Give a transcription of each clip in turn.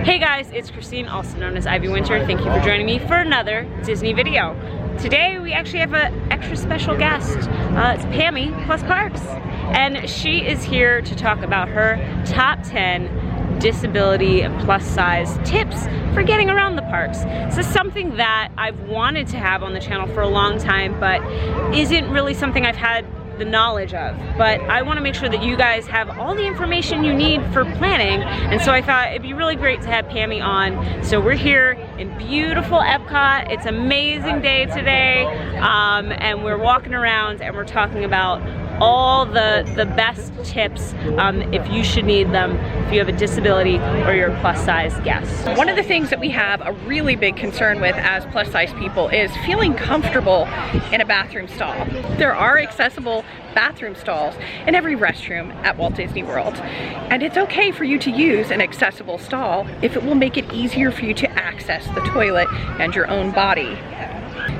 Hey guys, it's Christine, also known as IvyWinter. Thank you for joining me for another Disney video. Today we actually have an extra special guest. It's Pammy plus Parks, and she is here to talk about her top 10 disability and plus size tips for getting around the parks. This is something that I've wanted to have on the channel for a long time, but isn't really something I've had the knowledge of. But I want to make sure that you guys have all the information you need for planning, and so I thought it'd be really great to have Pammy on. So we're here in beautiful Epcot. It's an amazing day today, and we're walking around and we're talking about all the best tips if you should need them if you have a disability or you're a plus size guest. One of the things that we have a really big concern with as plus size people is feeling comfortable in a bathroom stall. There are accessible bathroom stalls in every restroom at Walt Disney World, and it's okay for you to use an accessible stall if it will make it easier for you to access the toilet and your own body.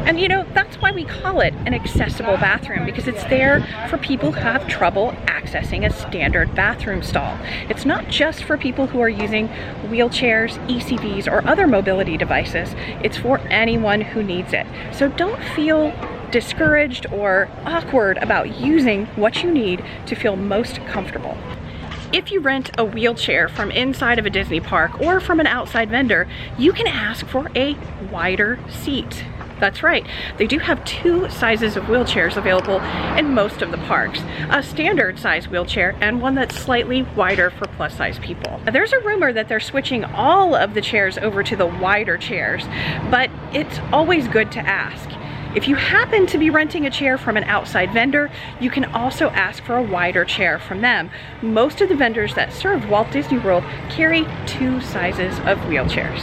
And you know, that's why we call it an accessible bathroom, because it's there for people who have trouble accessing a standard bathroom stall. It's not just for people who are using wheelchairs, ECVs, or other mobility devices. It's for anyone who needs it. So don't feel discouraged or awkward about using what you need to feel most comfortable. If you rent a wheelchair from inside of a Disney park or from an outside vendor, you can ask for a wider seat. That's right, they do have two sizes of wheelchairs available in most of the parks. A standard size wheelchair and one that's slightly wider for plus size people. There's a rumor that they're switching all of the chairs over to the wider chairs, but it's always good to ask. If you happen to be renting a chair from an outside vendor, you can also ask for a wider chair from them. Most of the vendors that serve Walt Disney World carry two sizes of wheelchairs.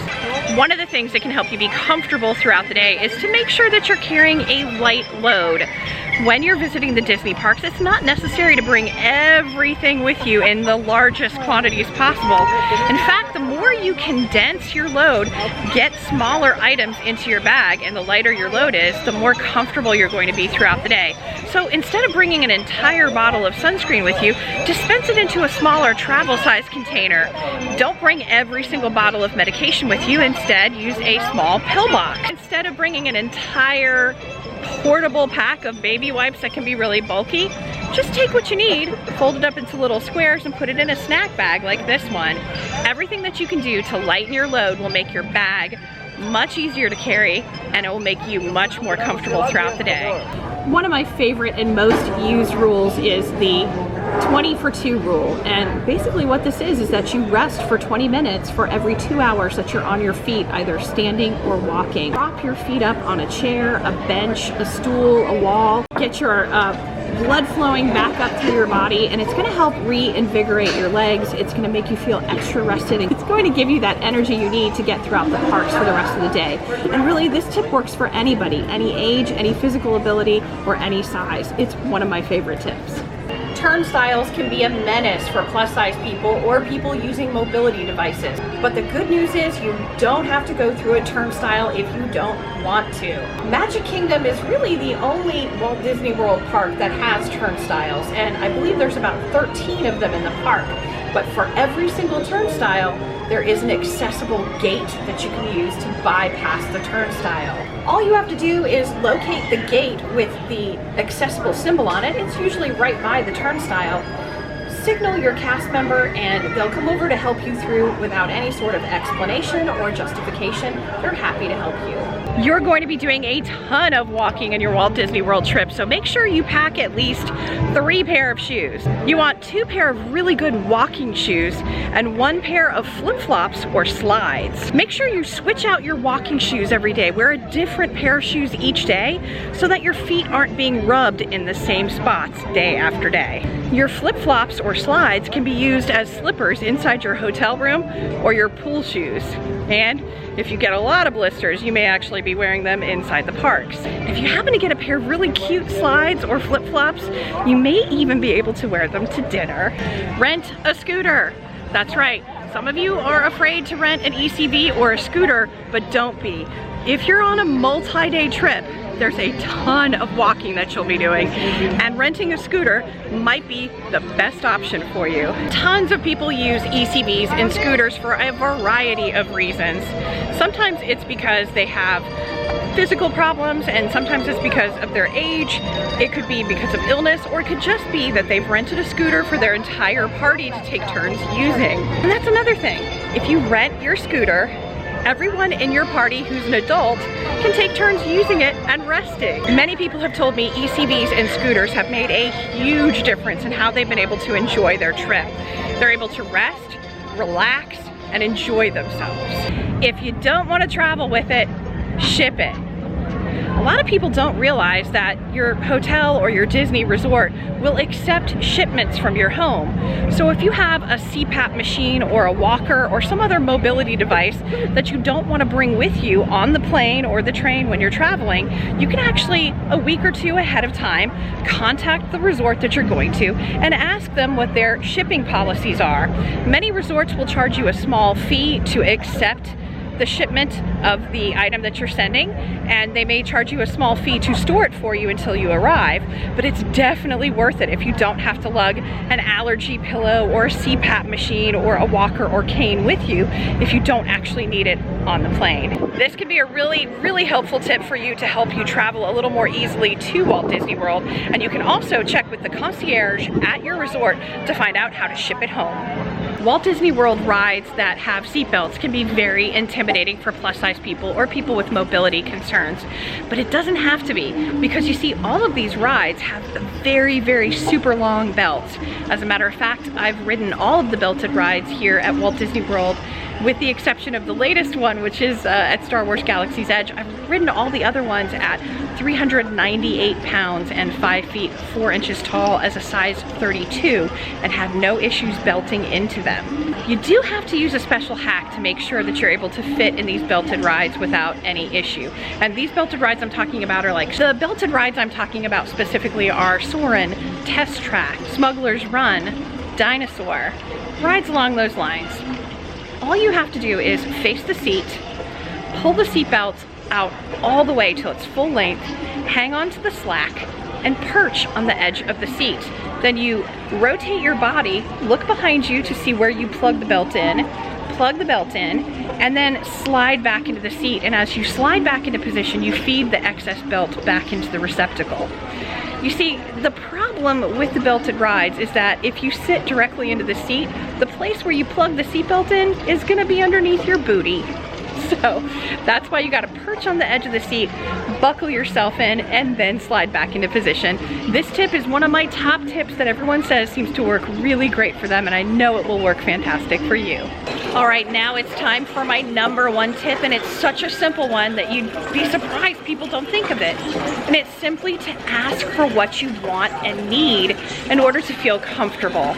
One of the things that can help you be comfortable throughout the day is to make sure that you're carrying a light load. When you're visiting the Disney parks, it's not necessary to bring everything with you in the largest quantities possible. In fact, the more you condense your load, get smaller items into your bag, and the lighter your load is, the more comfortable you're going to be throughout the day. So instead of bringing an entire bottle of sunscreen with you, dispense it into a smaller travel size container. Don't bring every single bottle of medication with you. Instead, use a small pill box. Instead of bringing an entire portable pack of baby wipes that can be really bulky, just take what you need, fold it up into little squares, and put it in a snack bag like this one. Everything that you can do to lighten your load will make your bag much easier to carry, and it will make you much more comfortable throughout the day. One of my favorite and most used rules is the 20 for 2 rule, and basically what this is that you rest for 20 minutes for every 2 hours that you're on your feet, either standing or walking. Prop your feet up on a chair, a bench, a stool, a wall. Get your blood flowing back up through your body, and it's going to help reinvigorate your legs. It's going to make you feel extra rested, and it's going to give you that energy you need to get throughout the parks for the rest of the day. And really, this tip works for anybody, any age, any physical ability, or any size. It's one of my favorite tips. Turnstiles can be a menace for plus size people or people using mobility devices. But the good news is you don't have to go through a turnstile if you don't want to. Magic Kingdom is really the only Walt Disney World park that has turnstiles, and I believe there's about 13 of them in the park. But for every single turnstile, there is an accessible gate that you can use to bypass the turnstile. All you have to do is locate the gate with the accessible symbol on it. It's usually right by the turnstile. Signal your cast member, and they'll come over to help you through without any sort of explanation or justification. They're happy to help you. You're going to be doing a ton of walking in your Walt Disney World trip, so make sure you pack at least 3 pair of shoes. You want 2 pair of really good walking shoes and 1 pair of flip-flops or slides. Make sure you switch out your walking shoes every day. Wear a different pair of shoes each day so that your feet aren't being rubbed in the same spots day after day. Your flip-flops or slides can be used as slippers inside your hotel room or your pool shoes. And if you get a lot of blisters, you may actually be wearing them inside the parks. If you happen to get a pair of really cute slides or flip-flops, you may even be able to wear them to dinner. Rent a scooter. That's right. some of you are afraid to rent an ECV or a scooter, but don't be. If you're on a multi-day trip, there's a ton of walking that you'll be doing, and renting a scooter might be the best option for you. Tons of people use ECVs and scooters for a variety of reasons. Sometimes it's because they have physical problems, and sometimes it's because of their age. It could be because of illness, or it could just be that they've rented a scooter for their entire party to take turns using. And that's another thing. If you rent your scooter, everyone in your party who's an adult can take turns using it and resting. Many people have told me ECVs and scooters have made a huge difference in how they've been able to enjoy their trip. They're able to rest, relax, and enjoy themselves. If you don't want to travel with it, ship it. A lot of people don't realize that your hotel or your Disney resort will accept shipments from your home. So if you have a CPAP machine or a walker or some other mobility device that you don't want to bring with you on the plane or the train when you're traveling, you can actually, a week or two ahead of time, contact the resort that you're going to and ask them what their shipping policies are. Many resorts will charge you a small fee to accept the shipment of the item that you're sending, and they may charge you a small fee to store it for you until you arrive, but it's definitely worth it if you don't have to lug an allergy pillow or a CPAP machine or a walker or cane with you if you don't actually need it on the plane. This can be a really helpful tip for you to help you travel a little more easily to Walt Disney World, and you can also check with the concierge at your resort to find out how to ship it home. Walt Disney World rides that have seatbelts can be very intimidating for plus-size people or people with mobility concerns, but it doesn't have to be, because you see all of these rides have very super long belts. As a matter of fact, I've ridden all of the belted rides here at Walt Disney World, with the exception of the latest one, which is at Star Wars Galaxy's Edge. I've ridden all the other ones at 398 pounds and 5 feet 4 inches tall as a size 32 and had no issues belting into them. You do have to use a special hack to make sure that you're able to fit in these belted rides without any issue. And these belted rides I'm talking about are like, the belted rides I'm talking about specifically are Soarin', Test Track, Smuggler's Run, Dinosaur, rides along those lines. All you have to do is face the seat, pull the seat belt out all the way till it's full length, hang on to the slack, and perch on the edge of the seat. Then you rotate your body, look behind you to see where you plug the belt in, and then slide back into the seat. And as you slide back into position, you feed the excess belt back into the receptacle. You see, the problem with the belted rides is that if you sit directly into the seat, the place where you plug the seatbelt in is going to be underneath your booty. So that's why you got to perch on the edge of the seat, buckle yourself in, and then slide back into position. This tip is one of my top tips that everyone says seems to work really great for them, and I know it will work fantastic for you. All right, now it's time for my #1 tip, and it's such a simple one that you'd be surprised people don't think of it. And it's simply to ask for what you want and need in order to feel comfortable.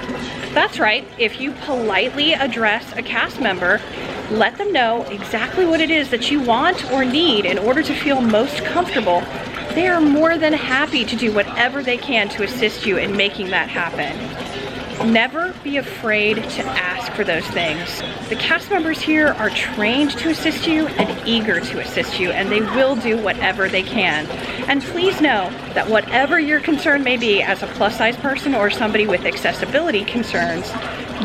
That's right, if you politely address a cast member, let them know exactly what it is that you want or need in order to feel most comfortable, they are more than happy to do whatever they can to assist you in making that happen. Never be afraid to ask for those things. The cast members here are trained to assist you and eager to assist you, and they will do whatever they can. And please know that whatever your concern may be as a plus-size person or somebody with accessibility concerns,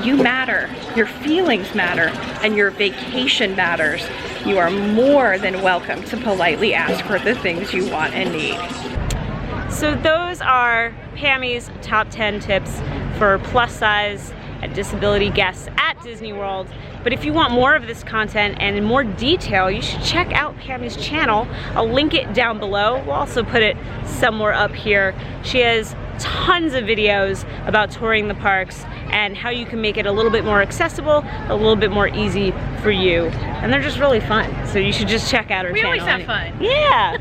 you matter, your feelings matter, and your vacation matters. You are more than welcome to politely ask for the things you want and need. So those are Pammy's top 10 tips for plus size and disability guests at Disney World. But if you want more of this content and in more detail, you should check out Pammy's channel. I'll link it down below. We'll also put it somewhere up here. She has tons of videos about touring the parks and how you can make it a little bit more accessible, a little bit more easy for you. And they're just really fun. So you should just check out her channel. We always have fun. Yeah.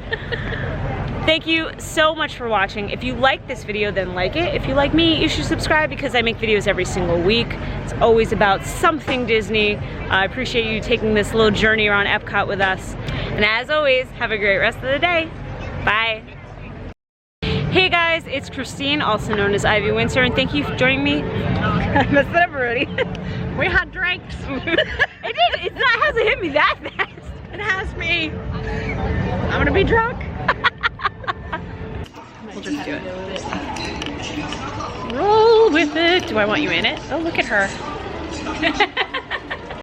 Thank you so much for watching. If you like this video, then like it. If you like me, you should subscribe because I make videos every single week. It's always about something Disney. I appreciate you taking this little journey around Epcot with us. And as always, have a great rest of the day. Bye. Hey guys, it's Christine, also known as IvyWinter, and thank you for joining me. I messed it up already. We had drinks. It did. It's not, hasn't hit me that fast. It has me. I'm gonna be drunk. We'll just do it. Roll with it. Do I want you in it? Oh, look at her.